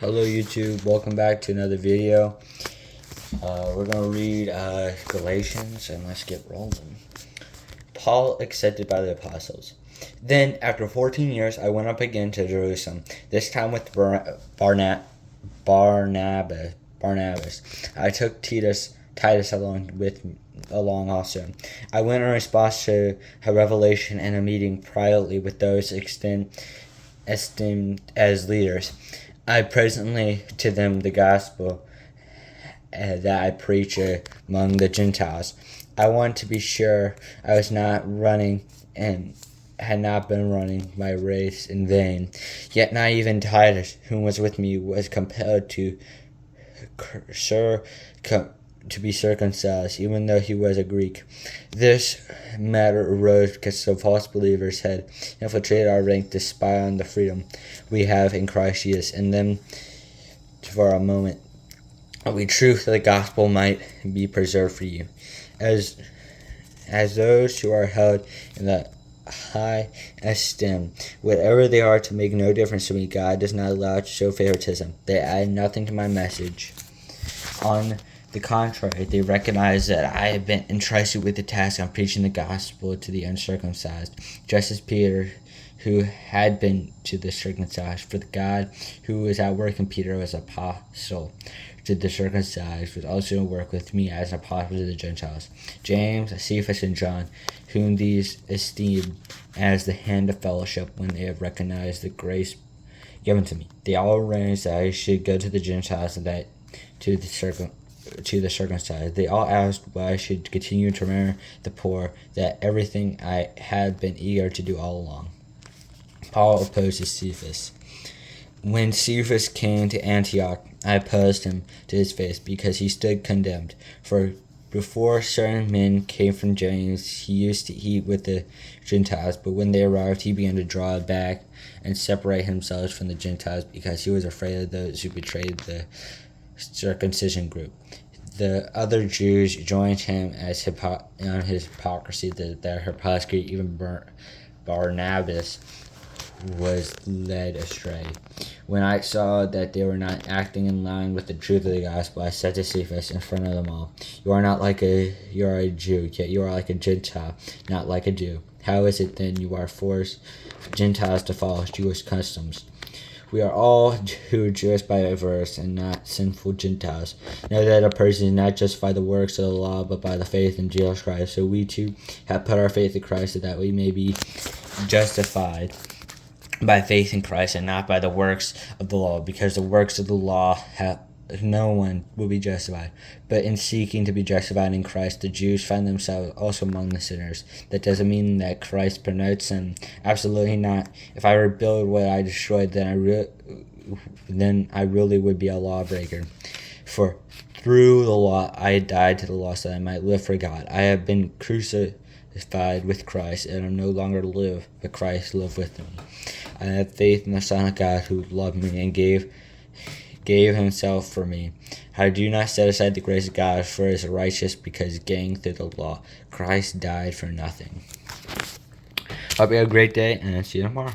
Hello YouTube, welcome back to another video. We're going to read Galatians, and let's get rolling. Paul accepted by the apostles. Then, after 14 years, I went up again to Jerusalem, this time with Barnabas. I took Titus along also. I went in response to a revelation and a meeting privately with those esteemed as leaders. I presented to them the gospel that I preach among the Gentiles. I want to be sure I was not running and had not been running my race in vain. Yet not even Titus, who was with me, was compelled to be circumcised, even though he was a Greek. This matter arose because some false believers had infiltrated our rank to spy on the freedom we have in Christ Jesus, and then, for a moment, the truth of the gospel might be preserved for you. As those who are held in the high esteem, whatever they are, to make no difference to me, God does not allow it to show favoritism. They add nothing to my message. On the contrary, they recognize that I have been entrusted with the task of preaching the gospel to the uncircumcised, just as Peter, who had been to the circumcised. For the God who was at work in Peter as apostle to the circumcised was also at work with me as an apostle to the Gentiles. James, Cephas, and John, whom these esteemed as the hand of fellowship when they have recognized the grace given to me. They all arranged that I should go to the Gentiles and that to the circumcised. They all asked why I should continue to remember the poor, that everything I had been eager to do all along. Paul opposes Cephas. When Cephas came to Antioch, I opposed him to his face because he stood condemned. For before certain men came from James, he used to eat with the Gentiles, but when they arrived, he began to draw back and separate himself from the Gentiles because he was afraid of those who betrayed the circumcision group. The other Jews joined him on his hypocrisy. Their hypocrisy, even Barnabas was led astray. When I saw that they were not acting in line with the truth of the gospel, I said to Cephas in front of them all, you are a Jew, yet you are like a Gentile, not like a Jew. How is it then you are forced Gentiles to follow Jewish customs? We are all Jewish by birth and not sinful Gentiles. Know that a person is not just by the works of the law, but by the faith in Jesus Christ. So we too have put our faith in Christ so that we may be justified by faith in Christ and not by the works of the law, because the works of the law no one will be justified. But in seeking to be justified in Christ, the Jews find themselves also among the sinners. That doesn't mean that Christ promotes sin. Absolutely not. If I rebuild what I destroyed, then I really would be a lawbreaker. For through the law I died to the law so that I might live for God. I have been crucified with Christ, and I no longer live, but Christ lives with me. I have faith in the Son of God who loved me and gave himself for me. I do not set aside the grace of God, for it is righteous, because gained through the law, Christ died for nothing. Hope you have a great day, and see you tomorrow.